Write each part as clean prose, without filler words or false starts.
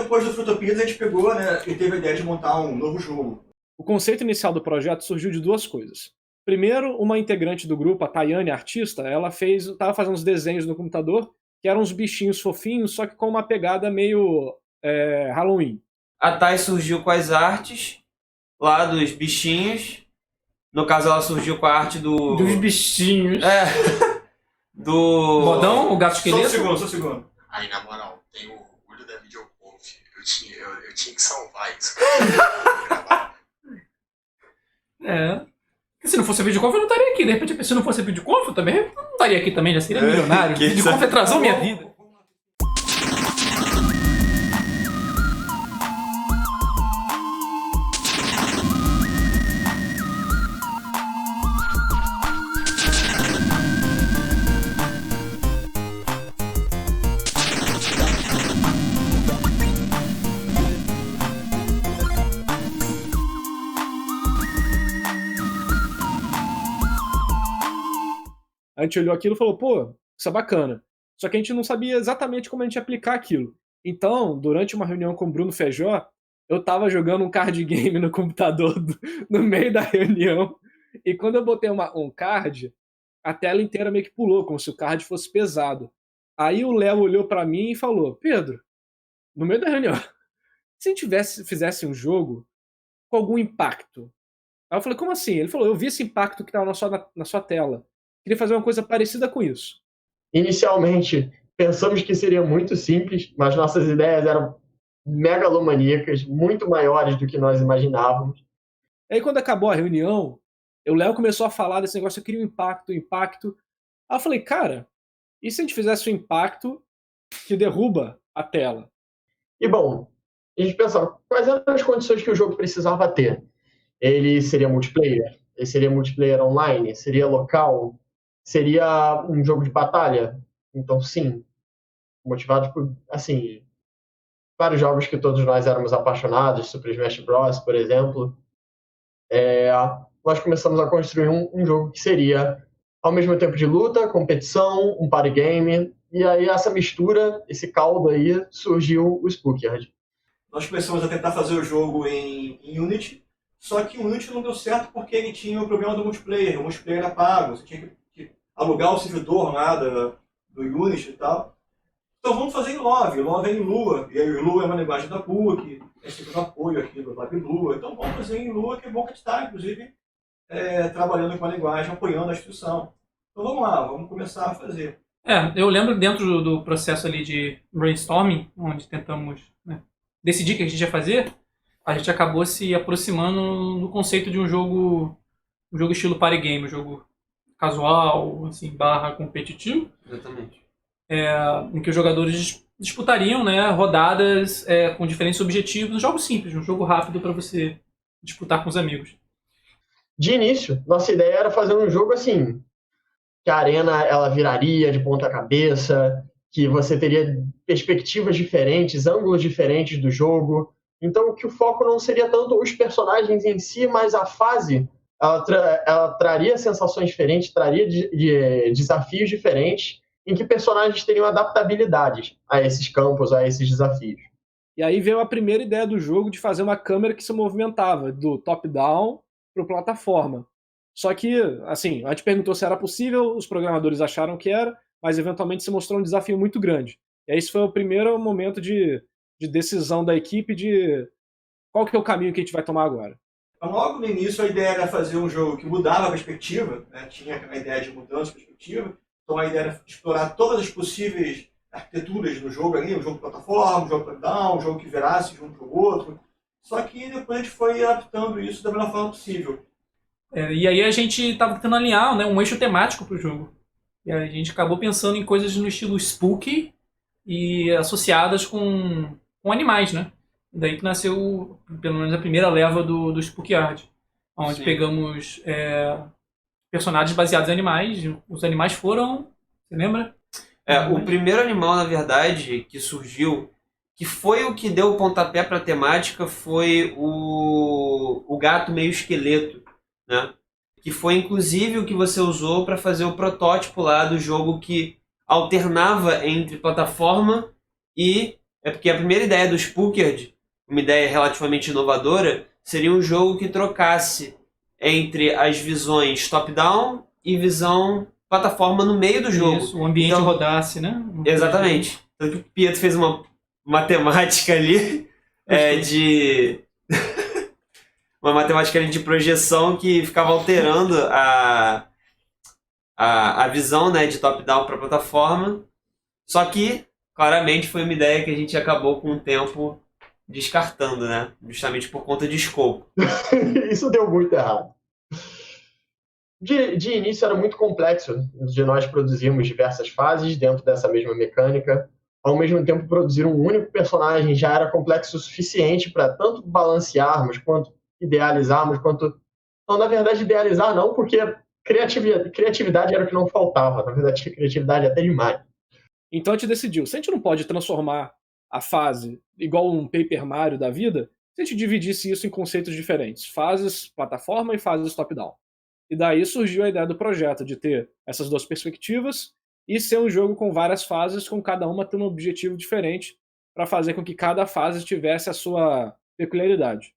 depois do Fruitopias, a gente pegou, né, e teve a ideia de montar um novo jogo. O conceito inicial do projeto surgiu de duas coisas. Primeiro, uma integrante do grupo, a Tayane, artista, ela estava fazendo uns desenhos no computador, que eram uns bichinhos fofinhos, só que com uma pegada meio Halloween. A Thay surgiu com as artes lá dos bichinhos. No caso, ela surgiu com a arte Dos bichinhos. Do... Bodão, o gato esqueleto? Só um segundo. Aí, na moral, tem o orgulho da Videoconf. Eu tinha que salvar isso. Se não fosse a Videoconf, eu não estaria aqui. De repente, se não fosse a Videoconf, eu também não estaria aqui também. Já seria milionário. Videoconf atrasou minha vida. A gente olhou aquilo e falou, pô, isso é bacana. Só que a gente não sabia exatamente como a gente ia aplicar aquilo. Então, durante uma reunião com o Bruno Feijó, eu tava jogando um card game no computador no meio da reunião, e quando eu botei um card, a tela inteira meio que pulou, como se o card fosse pesado. Aí o Léo olhou pra mim e falou, Pedro, no meio da reunião, se a gente fizesse um jogo com algum impacto? Aí eu falei, como assim? Ele falou, eu vi esse impacto que tava na sua tela. Queria fazer uma coisa parecida com isso. Inicialmente, pensamos que seria muito simples, mas nossas ideias eram megalomaníacas, muito maiores do que nós imaginávamos. Aí quando acabou a reunião, o Léo começou a falar desse negócio, eu queria um impacto. Aí eu falei, cara, e se a gente fizesse um impacto que derruba a tela? E bom, a gente pensava, quais eram as condições que o jogo precisava ter? Ele seria multiplayer? Ele seria multiplayer online? Seria local? Seria um jogo de batalha? Então, sim, motivado por, assim, vários jogos que todos nós éramos apaixonados, Super Smash Bros., por exemplo. Nós começamos a construir um jogo que seria, ao mesmo tempo de luta, competição, um party game, e aí essa mistura, esse caldo aí, surgiu o Spookyard. Nós começamos a tentar fazer o jogo em Unity, só que o Unity não deu certo porque ele tinha o problema do multiplayer. O multiplayer era pago, você tinha que alugar o servidor lá do Unity e tal. Então vamos fazer em Love. Love é em Lua. E aí Lua é uma linguagem da PUC, tem sempre um apoio aqui do Lab Lua. Então vamos fazer em Lua, que é bom que a gente está, inclusive, trabalhando com a linguagem, apoiando a instituição. Então vamos lá, vamos começar a fazer. Eu lembro dentro do processo ali de brainstorming, onde tentamos decidir o que a gente ia fazer, a gente acabou se aproximando do conceito de um jogo estilo party game, um jogo casual, assim, barra competitivo. Exatamente. Em que os jogadores disputariam, né, rodadas com diferentes objetivos, um jogo simples, um jogo rápido para você disputar com os amigos. De início, nossa ideia era fazer um jogo assim, que a arena ela viraria de ponta cabeça, que você teria perspectivas diferentes, ângulos diferentes do jogo. Então, que o foco não seria tanto os personagens em si, mas a fase. Ela traria sensações diferentes, traria desafios diferentes, em que personagens teriam adaptabilidades a esses campos, a esses desafios. E aí veio a primeira ideia do jogo de fazer uma câmera que se movimentava, do top-down para a plataforma. Só que, assim, a gente perguntou se era possível, os programadores acharam que era, mas eventualmente se mostrou um desafio muito grande. E aí esse foi o primeiro momento de decisão da equipe de qual que é o caminho que a gente vai tomar agora. Logo no início a ideia era fazer um jogo que mudava a perspectiva, né? Tinha a ideia de mudança de perspectiva, então a ideia era explorar todas as possíveis arquiteturas do jogo ali, um jogo de plataforma, um jogo top-down, um jogo que virasse de um para o outro, só que depois a gente foi adaptando isso da melhor forma possível. E aí a gente estava tentando alinhar, né, um eixo temático para o jogo. E a gente acabou pensando em coisas no estilo spooky e associadas com animais, né? Daí que nasceu, pelo menos, a primeira leva do Spookyard, onde pegamos personagens baseados em animais. Os animais foram... Você lembra? O primeiro animal, na verdade, que surgiu, que foi o que deu o pontapé para a temática, foi o gato meio esqueleto, né? Que foi, inclusive, o que você usou para fazer o protótipo lá do jogo que alternava entre plataforma e é porque a primeira ideia do Spookerd, uma ideia relativamente inovadora, seria um jogo que trocasse entre as visões top-down e visão plataforma no meio do jogo. Isso, o ambiente Então, rodasse, né? Exatamente. Então o Pietro fez uma matemática ali de... uma matemática ali de projeção que ficava alterando a visão, né, de top-down para plataforma. Só que, claramente, foi uma ideia que a gente acabou com o tempo descartando, né? Justamente por conta de escopo. Isso deu muito errado. De início era muito complexo de nós produzirmos diversas fases dentro dessa mesma mecânica. Ao mesmo tempo, produzir um único personagem já era complexo o suficiente para tanto balancearmos, quanto idealizarmos, quanto... Não, na verdade, idealizar não, porque criatividade era o que não faltava. Na verdade, criatividade até demais. Então a gente decidiu, se a gente não pode transformar a fase igual um Paper Mario da vida, se a gente dividisse isso em conceitos diferentes, fases plataforma e fases top-down. E daí surgiu a ideia do projeto, de ter essas duas perspectivas e ser um jogo com várias fases, com cada uma tendo um objetivo diferente, para fazer com que cada fase tivesse a sua peculiaridade.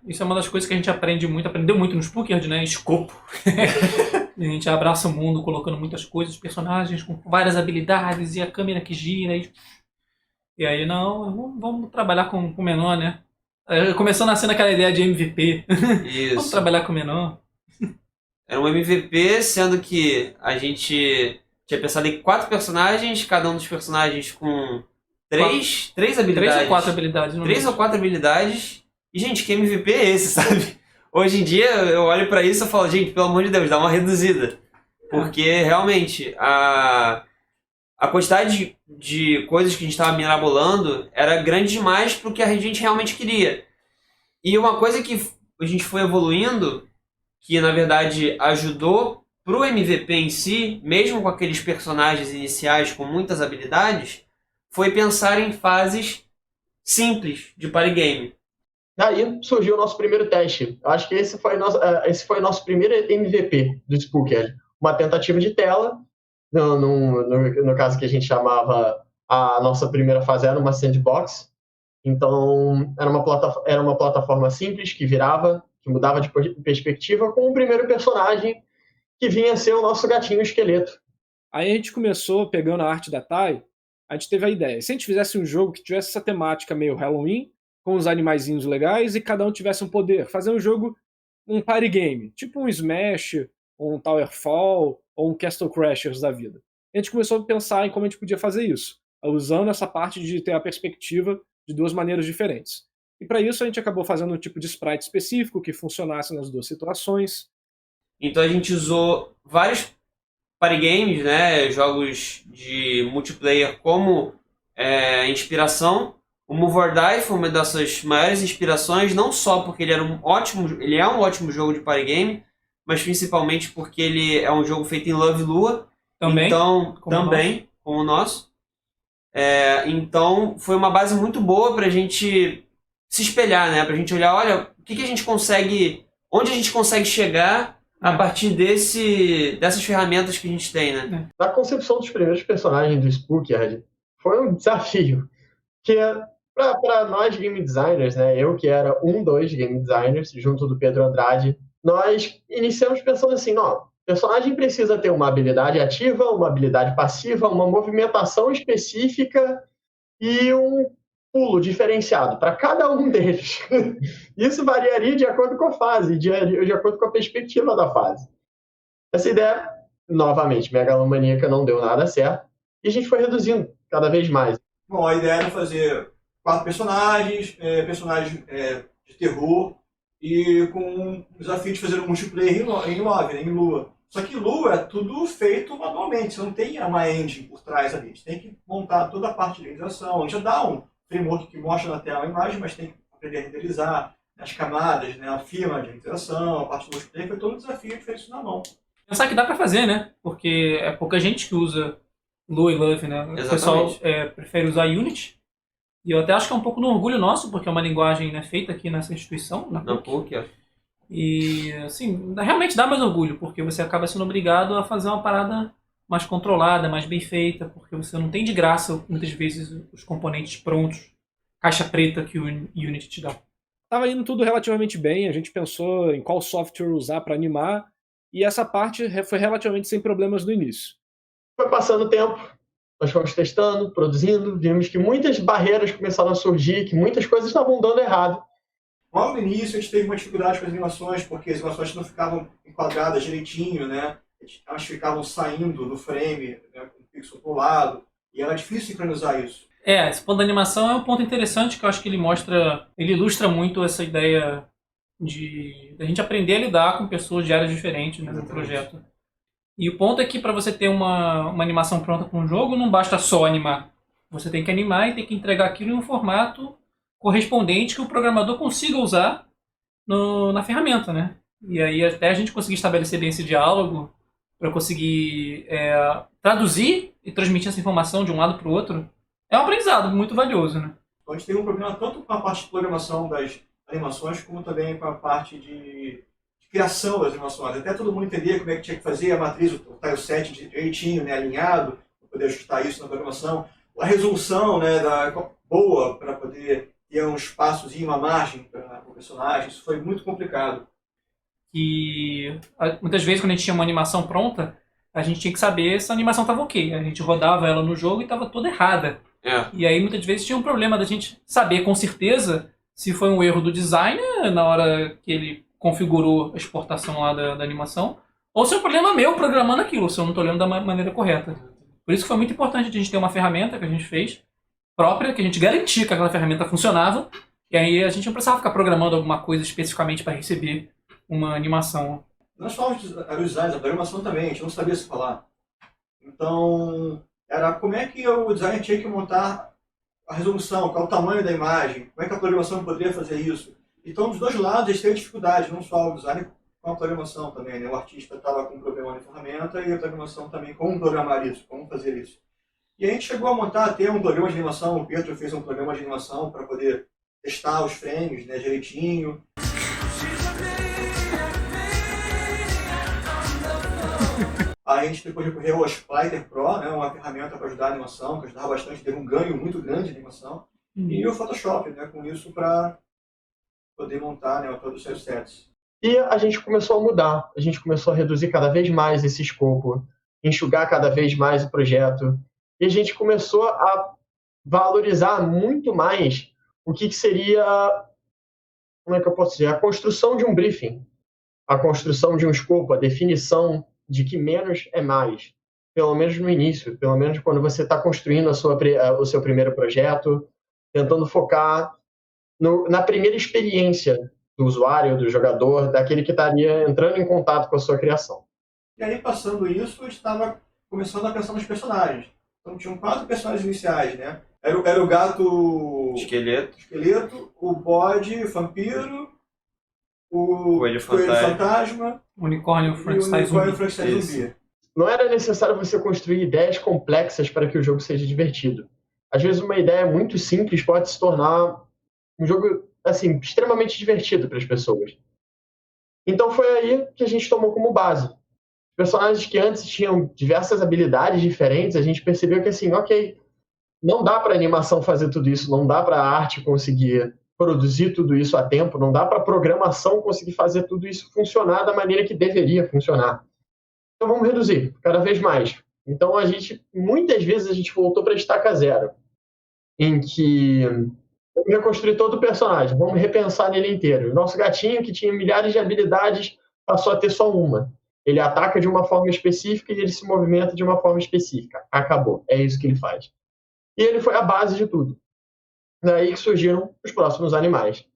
Isso é uma das coisas que a gente aprendeu muito no Spookerd, né? Escopo. A gente abraça o mundo colocando muitas coisas, personagens com várias habilidades e a câmera que gira. E aí, não, vamos trabalhar com menor, né? Começou nascendo aquela ideia de MVP. Isso. Vamos trabalhar com menor. Era um MVP, sendo que a gente tinha pensado em 4 personagens, cada um dos personagens com 3 habilidades. 3 ou 4 habilidades. 3 ou 4 habilidades. E, gente, que MVP é esse, sabe? Hoje em dia, eu olho pra isso e falo, gente, pelo amor de Deus, dá uma reduzida. Porque, realmente, a quantidade de coisas que a gente estava mirabolando era grande demais pro que a gente realmente queria. E uma coisa que a gente foi evoluindo, que, na verdade, ajudou pro MVP em si, mesmo com aqueles personagens iniciais com muitas habilidades, foi pensar em fases simples de party game. Daí surgiu o nosso primeiro teste. Eu acho que esse foi o nosso primeiro MVP do Spookerd. Uma tentativa de tela, no caso que a gente chamava, a nossa primeira fase era uma sandbox. Então, era uma plataforma simples que virava, que mudava de perspectiva, com o primeiro personagem que vinha a ser o nosso gatinho esqueleto. Aí a gente começou, pegando a arte da Tai, a gente teve a ideia. Se a gente fizesse um jogo que tivesse essa temática meio Halloween, com os animaizinhos legais e cada um tivesse um poder. Fazer um jogo, um party game, tipo um Smash, ou um Towerfall, ou um Castle Crashers da vida. A gente começou a pensar em como a gente podia fazer isso, usando essa parte de ter a perspectiva de duas maneiras diferentes. E para isso a gente acabou fazendo um tipo de sprite específico que funcionasse nas duas situações. Então a gente usou vários party games, né, jogos de multiplayer como inspiração. O Move or Die foi uma dessas maiores inspirações, não só porque ele é um ótimo jogo de party game, mas principalmente porque ele é um jogo feito em Love Lua. Também, então, como o nosso. Então foi uma base muito boa pra gente se espelhar, né? Pra gente olhar, olha, o que a gente consegue, onde a gente consegue chegar a partir dessas ferramentas que a gente tem, né? Na concepção dos primeiros personagens do Spookerd, foi um desafio. Que para nós game designers, né, eu que era dos game designers, junto do Pedro Andrade, nós iniciamos pensando assim, o personagem precisa ter uma habilidade ativa, uma habilidade passiva, uma movimentação específica e um pulo diferenciado para cada um deles. Isso variaria de acordo com a fase, de acordo com a perspectiva da fase. Essa ideia, novamente, megalomaníaca, não deu nada certo, e a gente foi reduzindo cada vez mais. Bom, a ideia era fazer 4 personagens de terror, e com o desafio de fazer um multiplayer em Lua. Só que Lua é tudo feito manualmente, você não tem uma engine por trás ali. Você tem que montar toda a parte de renderização. A gente já dá um framework que mostra na tela a imagem, mas tem que aprender a renderizar as camadas, né, a firma de renderização, a parte do multiplayer, foi todo um desafio de fazer isso na mão. Pensar que dá pra fazer, né? Porque é pouca gente que usa Lua e Love, né? Exatamente. O pessoal prefere usar Unity. E eu até acho que é um pouco no orgulho nosso, porque é uma linguagem, né, feita aqui nessa instituição, na PUC. E, assim, realmente dá mais orgulho, porque você acaba sendo obrigado a fazer uma parada mais controlada, mais bem feita, porque você não tem de graça, muitas vezes, os componentes prontos, caixa preta que o Unity te dá. Tava indo tudo relativamente bem, a gente pensou em qual software usar para animar, e essa parte foi relativamente sem problemas no início. Foi passando o tempo, nós fomos testando, produzindo, vimos que muitas barreiras começaram a surgir, que muitas coisas estavam dando errado. Logo no início a gente teve uma dificuldade com as animações, porque as animações não ficavam enquadradas direitinho, né? Elas ficavam saindo do frame, né, com o pixel pro lado, e era difícil sincronizar isso. Esse ponto da animação é um ponto interessante que eu acho que ele ilustra muito essa ideia de a gente aprender a lidar com pessoas de áreas diferentes, né, no projeto. E o ponto é que para você ter uma animação pronta para um jogo, não basta só animar. Você tem que animar e tem que entregar aquilo em um formato correspondente que o programador consiga usar na ferramenta, né? E aí até a gente conseguir estabelecer bem esse diálogo, para conseguir traduzir e transmitir essa informação de um lado para o outro, é um aprendizado muito valioso, né? Então a gente teve um problema tanto com a parte de programação das animações, como também com a parte de criação das animações. Até todo mundo entender como é que tinha que fazer a matriz, o tileset direitinho, né, alinhado, para poder ajustar isso na programação. A resolução, né, boa para poder ter um espaço e uma margem para o personagem. Isso foi muito complicado. E muitas vezes quando a gente tinha uma animação pronta, a gente tinha que saber se a animação estava ok. A gente rodava ela no jogo e estava toda errada. E aí muitas vezes tinha um problema da gente saber com certeza se foi um erro do designer na hora que ele configurou a exportação lá da animação, ou se é um problema meu programando aquilo, se eu não estou olhando da maneira correta. Por isso que foi muito importante a gente ter uma ferramenta que a gente fez própria, que a gente garantia que aquela ferramenta funcionava, e aí a gente não precisava ficar programando alguma coisa especificamente para receber uma animação. Não só os designs, a programação também, a gente não sabia se falar. Então, era como é que o designer tinha que montar a resolução, qual o tamanho da imagem, como é que a programação poderia fazer isso. Então, dos dois lados, eles têm dificuldade, não só o designer, com a programação também, né? O artista estava com um problema na ferramenta e a programação também, como programar isso, como fazer isso. E a gente chegou a montar até um programa de animação, o Pedro fez um programa de animação para poder testar os frames, né, direitinho. Aí a gente depois recorreu ao Splitter Pro, né, uma ferramenta para ajudar a animação, que ajudava bastante, teve um ganho muito grande de animação. E o Photoshop, né, com isso para poder montar, né, todos os seus sets. E a gente começou a mudar, a gente começou a reduzir cada vez mais esse escopo, enxugar cada vez mais o projeto, e a gente começou a valorizar muito mais o que seria, como é que eu posso dizer, a construção de um briefing, a construção de um escopo, a definição de que menos é mais, pelo menos no início, pelo menos quando você está construindo o seu primeiro projeto, tentando focar na primeira experiência do usuário, do jogador, daquele que estaria entrando em contato com a sua criação. E aí, passando isso, a gente estava começando a pensar nos personagens. Então, tinham 4 personagens iniciais, né? Era o gato... Esqueleto, o bode, o vampiro, o coelho fantasma, o unicórnio Frankenstein zumbi. Não era necessário você construir ideias complexas para que o jogo seja divertido. Às vezes, uma ideia muito simples pode se tornar um jogo assim, extremamente divertido para as pessoas. Então foi aí que a gente tomou como base. Personagens que antes tinham diversas habilidades diferentes, a gente percebeu que assim, ok, não dá para a animação fazer tudo isso, não dá para a arte conseguir produzir tudo isso a tempo, não dá para a programação conseguir fazer tudo isso funcionar da maneira que deveria funcionar. Então vamos reduzir cada vez mais. Então muitas vezes a gente voltou para a estaca zero, em que vamos reconstruir todo o personagem, vamos repensar nele inteiro. O nosso gatinho, que tinha milhares de habilidades, passou a ter só uma. Ele ataca de uma forma específica e ele se movimenta de uma forma específica. Acabou. É isso que ele faz. E ele foi a base de tudo. Daí que surgiram os próximos animais.